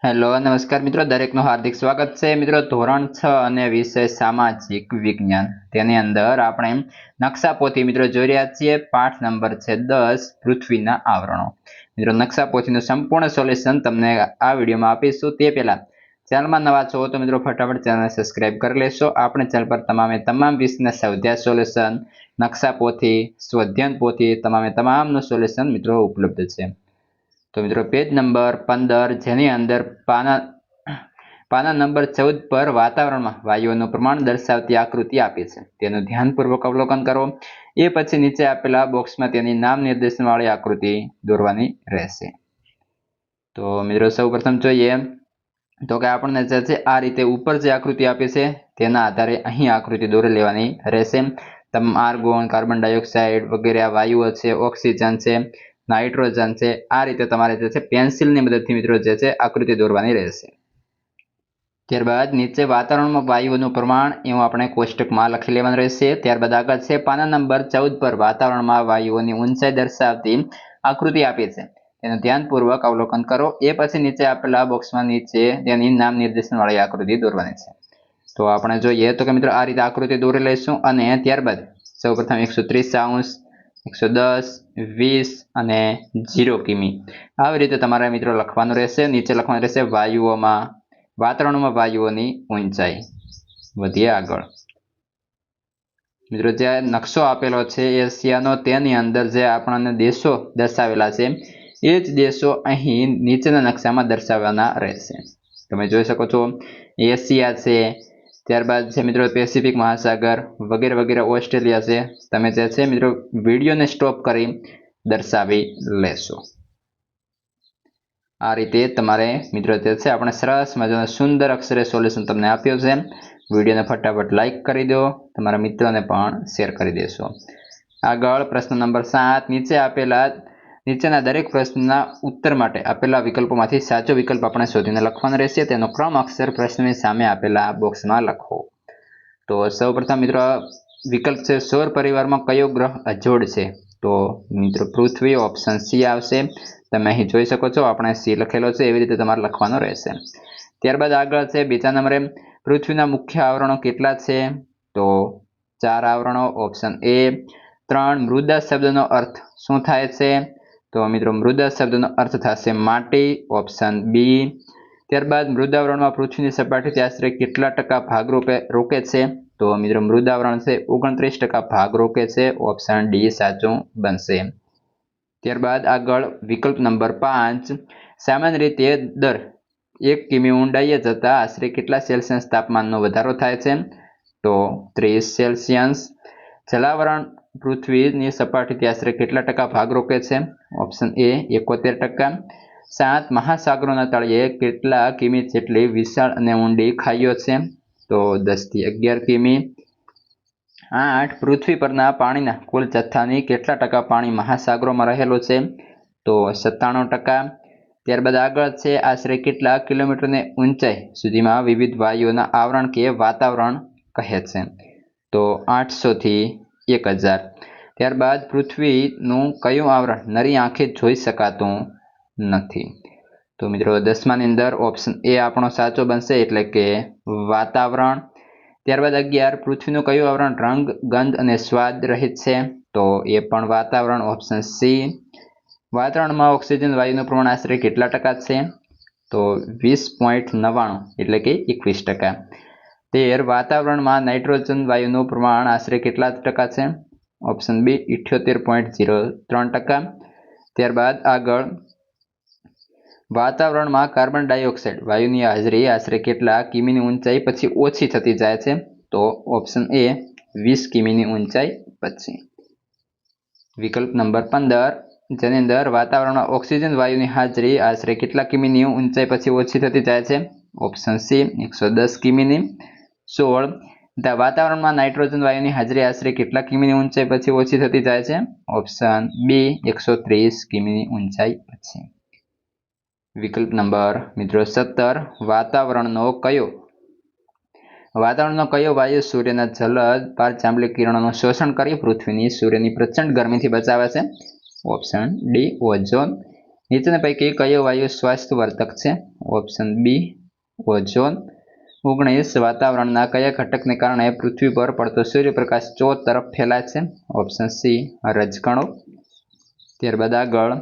Hello નમસ્કાર મિત્રો, દરેકનું હાર્દિક સ્વાગત છે મિત્રો. ધોરણ 6 અને વિષય સામાજિક વિજ્ઞાન તેની અંદર આપણે નકશાપોથી મિત્રો જોઈ રહ્યા છીએ. પાઠ નંબર છે 10 પૃથ્વીના આવરણો. મિત્રો નકશાપોથીનું સંપૂર્ણ સોલ્યુશન તમને આ વિડીયોમાં આપીશું. તે પહેલા ચેનલમાં નવા છો તો મિત્રો ફટાફટ ચેનલને સબસ્ક્રાઇબ કરી લેશો. આપણે ચેનલ પર તમામ વિષયના સ્વાધ્યાય સોલ્યુશન, નકશાપોથી, સ્વાધ્યાયન પોથી તમામનું સોલ્યુશન મિત્રો ઉપલબ્ધ છે. તો મિત્રો પેજ નંબર 15 જેની અંદર પાના નંબર 14 પર વાતાવરણમાં વાયુઓનું પ્રમાણ દર્શાવતી આકૃતિ આપી છે, તેનું ધ્યાનપૂર્વક અવલોકન કરો. એ પછી નીચે આપેલા બોક્સમાં તેની નામ નિર્દેશનવાળી આકૃતિ દોરવાની રહેશે. તો મિત્રો સૌપ્રથમ જોઈએ તો કે આપણને જે છે આ રીતે ઉપર જે આકૃતિ આપી છે તેના આધારે અહીં આકૃતિ દોરી લેવાની રહેશે. આર્ગોન, કાર્બન ડાયોક્સાઇડ વગેરે આ વાયુઓ છે, ઓક્સિજન છે, નાઇટ્રોજન છે, આ રીતે તમારે જે છે પેન્સિલની મદદથી મિત્રો જે છે આકૃતિ દોરવાની રહેશે. ત્યારબાદ નીચે વાતાવરણમાં વાયુઓનું પ્રમાણ એવું આપણે કોષ્ટકમાં લખી લેવાનું રહેશે. ત્યારબાદ આગળ છે પાના નંબર 14 પર વાતાવરણમાં વાયુઓની ઊંચાઈ દર્શાવતી આકૃતિ આપી છે, તેનું ધ્યાનપૂર્વક અવલોકન કરો. એ પછી નીચે આપેલા બોક્સમાં નીચે તેની નામ નિર્દેશનવાળી આકૃતિ દોરવાની છે. તો આપણે જોઈએ તો કે મિત્રો આ રીતે આકૃતિ દોરી લઈશું અને ત્યારબાદ સૌપ્રથમ 130°, 110, 20 અને 0 કિમી આવી રીતે તમારે મિત્રો લખવાનું રહેશે. નીચે લખવાનું રહેશે વાતાવરણમાં વાયુઓની ઊંચાઈ. વધીએ આગળ. મિત્રો જે નકશો આપેલો છે એશિયાનો, તેની અંદર જે આપણને દેશો દર્શાવેલા છે એ જ દેશો અહીં નીચેના નકશામાં દર્શાવવાના રહેશે. તમે જોઈ શકો છો એશિયા છે, ત્યારબાદ છે મિત્રો પેસિફિક મહાસાગર વગેરે વગેરે, ઓસ્ટ્રેલિયા છે. તમે જે છે મિત્રો વિડીયોને સ્ટોપ કરી દર્શાવી લેશો. આ રીતે તમારે મિત્રો જે છે આપણે સરસ મજાનું સુંદર અક્ષરે સોલ્યુશન તમને આપ્યું છે. વિડીયોને ફટાફટ લાઈક કરી દો, તમારા મિત્રોને પણ શેર કરી દેશો. આગળ પ્રશ્ન નંબર 7. નીચેના દરેક પ્રશ્નના ઉત્તર માટે આપેલા વિકલ્પોમાંથી સાચો વિકલ્પ આપણે શોધીને લખવાનો રહેશે. તેનો ક્રમ અક્ષર પ્રશ્નની સામે આપેલા બોક્સમાં લખો. તો સૌપ્રથમ મિત્રો વિકલ્પ છે સૌર પરિવારમાં કયો ગ્રહ અજોડ છે? તો મિત્રો પૃથ્વી, ઓપ્શન સી આવશે. તમે અહીં જોઈ શકો છો આપણે સી લખેલો છે, એવી રીતે તમારે લખવાનો રહેશે. ત્યારબાદ આગળ છે બીજા નંબરે પૃથ્વીના મુખ્ય આવરણો કેટલા છે? તો 4 આવરણો, ઓપ્શન એ. 3 મૃદા શબ્દનો અર્થ શું થાય છે? તો મિત્રો મૃદા શબ્દનો અર્થ થશે માટી, ઓપ્શન બી. ત્યારબાદ મૃદાવરણમાં પૃથ્વીની સપાટીથી આશરે કેટલા ટકા ભાગ રોકે છે? તો મિત્રો મૃદાવરણ છે 29% ભાગ રોકે છે, ઓપ્શન ડી સાચું બનશે. ત્યારબાદ આગળ વિકલ્પ નંબર 5. સામાન્ય રીતે દર 1 કિમી ઊંડાઈએ જતા આશરે કેટલા સેલ્સિયસ તાપમાનનો વધારો થાય છે? તો 30 સેલ્સિયસ. જલાવરણ પૃથ્વીની સપાટીથી આશરે કેટલા ટકા ભાગ રોકે છે? Option A 71%. 7 મહાસાગરોના તળિયે કેટલા કિમી જેટલી વિશાળ અને ઊંડી ખાઈઓ છે? તો 10 થી 11 કિમી. 8 પૃથ્વી પરના પાણીના કુલ જથ્થાની કેટલા ટકા પાણી મહાસાગરોમાં રહેલું છે? તો 97%. ત્યારબાદ આગળ છે આશરે કેટલા કિલોમીટરની ઊંચાઈ સુધીમાં વિવિધ વાયુઓના આવરણ કે વાતાવરણ કહે છે? તો 800 થી 1000. ત્યારબાદ પૃથ્વીનું કયું આવરણ નરી આંખે જોઈ શકાતું નથી? તો મિત્રો 10માની અંદર ઓપ્શન એ આપણો સાચો બનશે, એટલે કે વાતાવરણ. ત્યારબાદ 11 પૃથ્વીનું કયું આવરણ રંગ, ગંધ અને સ્વાદ રહિત છે? તો એ પણ વાતાવરણ, ઓપ્શન સી. વાતાવરણમાં ઓક્સિજન વાયુનું પ્રમાણ આશરે કેટલા ટકા છે? તો 20.99 એટલે કે 21%. 13 વાતાવરણમાં નાઇટ્રોજન વાયુનું પ્રમાણ આશરે કેટલા ટકા છે? Option B 78.03%. ત્યારબાદ આગળ વાતાવરણમાં કાર્બન ડાયોક્સાઇડ વાયુની હાજરી આશરે કેટલા કિમીની ઊંચાઈ પછી ઓછી થતી જાય છે? તો ઓપ્શન એ 20 કિમીની ઊંચાઈ પછી. વિકલ્પ નંબર 15 જેની અંદર વાતાવરણમાં ઓક્સિજન વાયુની હાજરી આશરે કેટલા કિમીની ઊંચાઈ પછી ઓછી થતી જાય છે? Option C 110 કિમીની. 16 વાતાવરણમાં નાઇટ્રોજન વાયુની હાજરી આશરે કેટલા કિમીની ઊંચાઈ પછી ઓછી થતી જાય છે? ઓપ્શન બી 130 કિમીની ઊંચાઈ પછી. વિકલ્પ નંબર મિત્રો 17 વાતાવરણનો કયો વાયુ સૂર્યના જલદ પારજાંબલી કિરણોનું શોષણ કરી પૃથ્વીની સૂર્યની પ્રચંડ ગરમીથી બચાવે છે? Option D ozone. નીચેના પૈકી કયો વાયુ સ્વાસ્થ્યવર્ધક છે? ઓપ્શન બી ઓઝોન. 19 વાતાવરણના કયા ઘટકને કારણે પૃથ્વી પર પડતો સૂર્યપ્રકાશ તરફ ફેલાય છે? ઓપ્શન સી રજકણો. ત્યારબાદ આગળ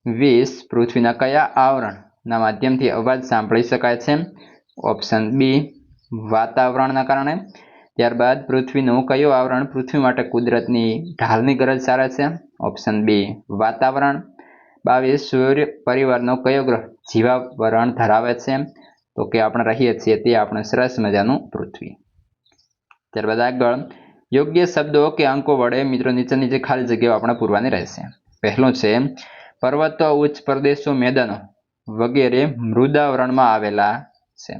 20 પૃથ્વીના કયા આવરણના માધ્યમથી અવાજ સાંભળી શકાય છે? ઓપ્શન બી વાતાવરણના કારણે. ત્યારબાદ પૃથ્વીનું કયું આવરણ પૃથ્વી માટે કુદરતની ઢાલની ગરજ સારે છે? ઓપ્શન બી વાતાવરણ. 22 સૂર્ય પરિવારનો કયો ગ્રહ જીવાવરણ ધરાવે છે? તો કે આપણે રહીએ છીએ તે આપણે સરસ મજાનું પૃથ્વી. ત્યારબાદ આગળ યોગ્ય શબ્દો કે અંકો વડે મિત્રો નીચેની જે ખાલી જગ્યાઓ આપણે પૂરવાની રહેશે. પહેલું છે પર્વતો, ઉચ્ચ પ્રદેશો, મેદાનો વગેરે મૃદાવરણમાં આવેલા છે.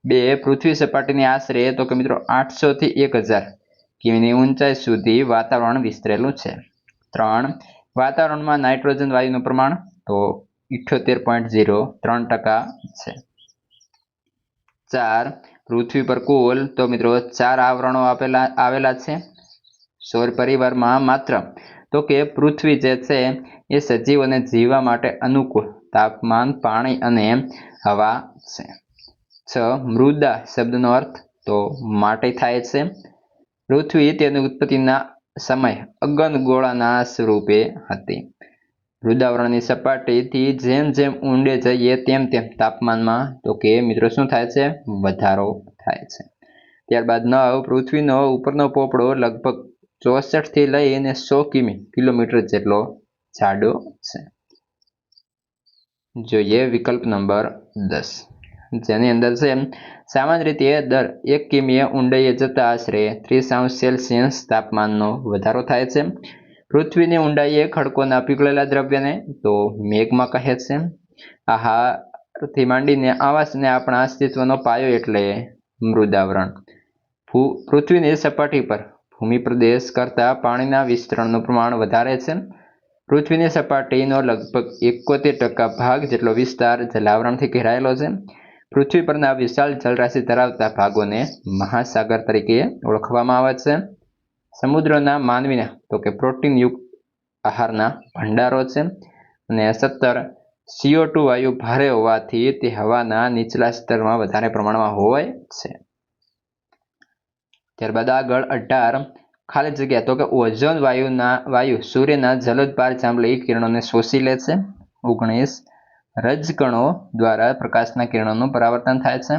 2 પૃથ્વી સપાટીની આશરે તો કે મિત્રો 800 થી 1000 કિમીની ઊંચાઈ સુધી વાતાવરણ વિસ્તરેલું છે. 3 વાતાવરણમાં નાઇટ્રોજન વાયુનું પ્રમાણ તો 78.03% છે. 4 પૃથ્વી પર કુલ તો મિત્રો 4 આવરણો આવેલા છે. સૌર પરિવારમાં માત્ર તો કે પૃથ્વી જે છે એ સજીવ અને જીવવા માટે અનુકૂળ તાપમાન, પાણી અને હવા છે. 6 મૃદા શબ્દનો અર્થ તો માટી થાય છે. પૃથ્વી તેની ઉત્પત્તિના સમય અગનગોળાના સ્વરૂપે હતી. મૃદાવરણની સપાટીથી જેમ જેમ ઊંડે જઈએ તેમ તેમ તાપમાનમાં તો કે મિત્રો શું થાય છે? વધારો થાય છે. ત્યારબાદ 9 પૃથ્વીનો ઉપરનો પોપડો લગભગ 64 થી લઈને 100 કિલોમીટર જેટલો જાડો છે. જોઈએ વિકલ્પ નંબર 10 જેની અંદર છે સામાન્ય રીતે દર 1 કિમીએ ઊંડાઈએ જતા આશરે 30°C તાપમાનનો વધારો થાય છે. પૃથ્વીની ઊંડાઈએ ખડકોના પીગળેલા દ્રવ્યને તો મેગ્મા કહે છે. આહારથી માંડીને આવાસને આપણા અસ્તિત્વનો પાયો એટલે મૃદાવરણ. પૃથ્વીની સપાટી પર ભૂમિ પ્રદેશ કરતાં પાણીના વિસ્તરણનું પ્રમાણ વધારે છે. પૃથ્વીની સપાટીનો લગભગ 71% ભાગ જેટલો વિસ્તાર જલાવરણથી ઘેરાયેલો છે. પૃથ્વી પરના વિશાળ જલરાશિ ધરાવતા ભાગોને મહાસાગર તરીકે ઓળખવામાં આવે છે. સમુદ્રના માનવીના તો કે પ્રોટીનયુક્ત આહારના ભંડારો છે. અને 17 CO2 વાયુ ભારે હોવાથી તે હવાના નીચલા સ્તરમાં વધારે પ્રમાણમાં હોય છે. ત્યારબાદ આગળ 18 ખાલી જગ્યા તો કે ઓઝોન વાયુ સૂર્યના જલદ પારજાંબલી કિરણોને શોષી લે છે. 19 રજકણો દ્વારા પ્રકાશના કિરણોનું પરાવર્તન થાય છે.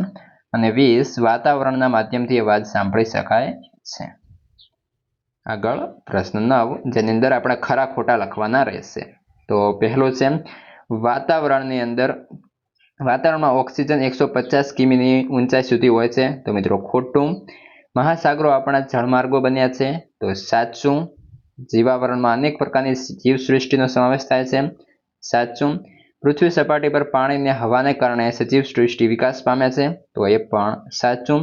અને 20 વાતાવરણના માધ્યમથી અવાજ સાંભળી શકાય છે. આગળ પ્રશ્ન 9 જેની અંદર આપણે ખરા ખોટા લખવાના રહેશે. તો પહેલો છે વાતાવરણમાં ઓક્સિજન 150 કિમીની ઊંચાઈ સુધી હોય છે. તો મિત્રો ખોટું. મહાસાગરો આપણા જળમાર્ગો બન્યા છે. તો સાચું. જીવાવરણમાં અનેક પ્રકારની જીવસૃષ્ટિનો સમાવેશ થાય છે. સાચું. પૃથ્વી સપાટી પર પાણી અને હવાને કારણે સજીવ સૃષ્ટિ વિકાસ પામે છે. તો એ પણ સાચું.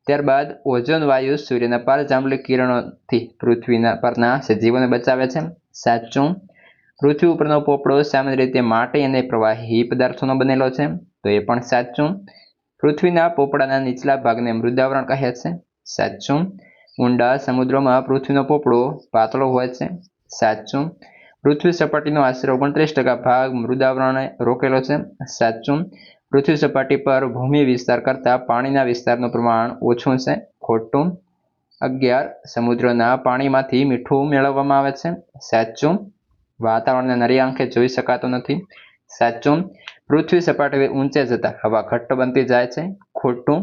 ત્યારબાદ ઓઝોન વાયુ સૂર્યના પારજાંબલી કિરણોથી પૃથ્વીના પરના સજીવોને બચાવે છે. સાચું. પૃથ્વી ઉપરનો પોપડો સામાન્ય રીતે માટી અને પ્રવાહી પદાર્થોનો બનેલો છે. તો એ પણ સાચું. પૃથ્વીના પોપડાના નીચલા ભાગને મૃદાવરણ કહે છે. સાચું. ઊંડા સમુદ્રમાં પૃથ્વીનો પોપડો પાતળો હોય છે. સાચું. પૃથ્વી સપાટીનો આશરે 29% ભાગ મૃદાવરણે રોકેલો છે. સાચું. પૃથ્વી સપાટી પર ભૂમિ વિસ્તાર કરતાં પાણીના વિસ્તારનું પ્રમાણ ઓછું છે. ખોટું. 11 સમુદ્રના પાણીમાંથી મીઠું મેળવવામાં આવે છે. સાચું. વાતાવરણને નરી આંખે જોઈ શકાતું નથી. સાચું. પૃથ્વી સપાટી ઊંચે જતા હવા ઘટ્ટ બનતી જાય છે. ખોટું.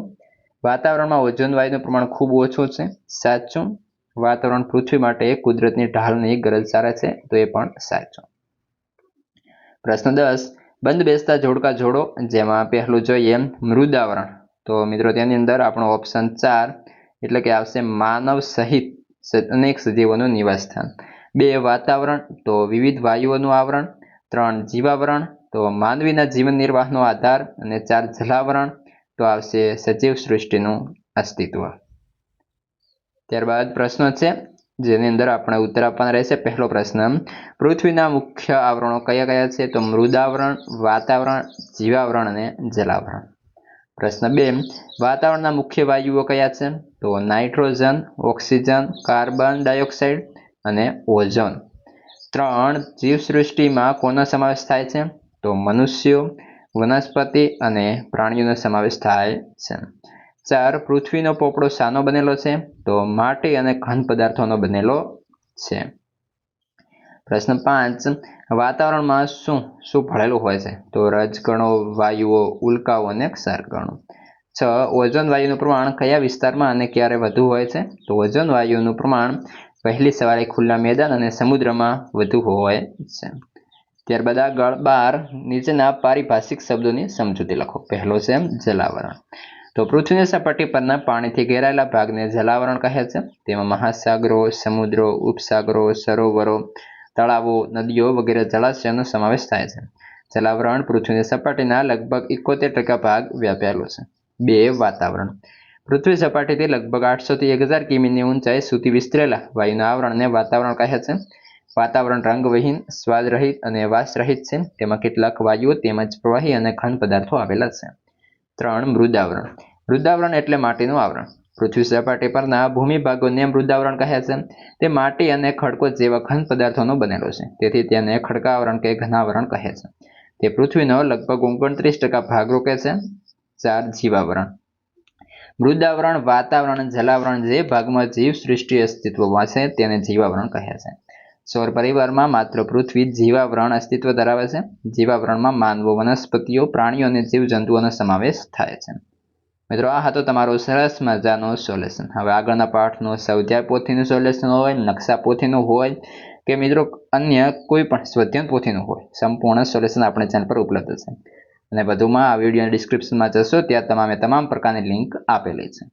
વાતાવરણમાં ઓઝોન વાયુનું પ્રમાણ ખૂબ ઓછું છે. સાચું. વાતાવરણ પૃથ્વી માટે કુદરતની ઢાલની ગરજ સારે છે. તો એ પણ સાચું. પ્રશ્ન 10 બંધ બેસતા જોડકા જોડો. જેમાં પહેલું જોઈએ મૃદાવરણ. તો મિત્રો તેની અંદર આપણો ઓપ્શન 4 એટલે કે આવશે માનવ સહિત અનેક સજીવોનું નિવાસસ્થાન. 2 વાતાવરણ તો વિવિધ વાયુઓનું આવરણ. 3 જીવાવરણ તો માનવીના જીવન નિર્વાહનો આધાર. અને 4 જલાવરણ તો આવશે સજીવ સૃષ્ટિનું અસ્તિત્વ. ત્યારબાદ પ્રશ્ન છે જેની અંદર આપણે ઉત્તર આપવાના રહેશે. પહેલો પ્રશ્ન પૃથ્વીના મુખ્ય આવરણો કયા કયા છે? તો મૃદાવરણ, વાતાવરણ, જીવાવરણ અને જલાવરણ. પ્રશ્ન 2 વાતાવરણના મુખ્ય વાયુઓ કયા છે? તો નાઇટ્રોજન, ઓક્સિજન, કાર્બન ડાયોક્સાઇડ અને ઓઝોન. 3 જીવસૃષ્ટિમાં કોનો સમાવેશ થાય છે? તો મનુષ્યો, વનસ્પતિ અને પ્રાણીઓનો સમાવેશ થાય છે. 4 પૃથ્વીનો પોપડો શાનો બનેલો છે? તો માટી અને ઘન પદાર્થોનો બનેલો છે. પ્રશ્ન 5 વાતાવરણમાં શું શું ભળેલું હોય છે? તો રજકણો, વાયુઓ, ઉલ્કાઓ અને ક્ષારકણો. 6 ઓઝોન વાયુનું પ્રમાણ કયા વિસ્તારમાં અને ક્યારે વધુ હોય છે? તો ઓઝોન વાયુનું પ્રમાણ વહેલી સવારે ખુલ્લા મેદાન અને સમુદ્રમાં વધુ હોય છે. ત્યારબાદ આગળ 12 નીચેના પારિભાષિક શબ્દોની સમજૂતી લખો. પહેલો છે જલાવરણ. તો પૃથ્વીની સપાટી પરના પાણીથી ઘેરાયેલા ભાગને જલાવરણ કહે છે. તેમાં મહાસાગરો, સમુદ્રો, ઉપસાગરો, સરોવરો, તળાવો, નદીઓ વગેરે જળાશયોનો સમાવેશ થાય છે. જલાવરણ પૃથ્વીની સપાટીના લગભગ 71% ભાગ વ્યાપેલો છે. 2 વાતાવરણ. પૃથ્વી સપાટીથી લગભગ 800 થી 1000 કિમીની ઊંચાઈ સુધી વિસ્તરેલા વાયુના આવરણને વાતાવરણ કહે છે. વાતાવરણ રંગવિહીન, સ્વાદરહિત અને વાસરહિત છે. તેમાં કેટલાક વાયુઓ તેમજ પ્રવાહી અને ઘન પદાર્થો આવેલા છે. 3 મૃદાવરણ. મૃદાવરણ એટલે માટીનું આવરણ. પૃથ્વી સપાટી પરના ભૂમિભાગોને મૃદાવરણ કહે છે. તે માટી અને ખડકો જેવા ઘન પદાર્થોનો બનેલો છે. તેથી તેને ખડકાવરણ કે ઘનાવરણ કહે છે. તે પૃથ્વીનો લગભગ 29% ભાગ રોકે છે. 4 જીવાવરણ. મૃદાવરણ, વાતાવરણ, જલાવરણ જે ભાગમાં જીવસૃષ્ટિ અસ્તિત્વમાં છે તેને જીવાવરણ કહે છે. સૌર પરિવારમાં માત્ર પૃથ્વી જીવાવરણ અસ્તિત્વ ધરાવે છે. જીવાવરણમાં માનવો, વનસ્પતિઓ, પ્રાણીઓ અને જીવજંતુઓનો સમાવેશ થાય છે. મિત્રો, આ હતો તમારું સરસ મજાનું સોલ્યુશન. હવે આગળના પાઠનું સ્વાધ્યાય પોથીનું સોલ્યુશન હોય, નકશા પોથીનું હોય કે મિત્રો અન્ય કોઈ પણ સ્વાધ્યાય પોથીનું હોય, સંપૂર્ણ સોલ્યુશન આપણી ચેનલ પર ઉપલબ્ધ છે. અને વધુમાં આ વિડીયોના ડિસ્ક્રિપ્શનમાં જશો ત્યાં તમામ પ્રકારની લિંક આપેલી છે.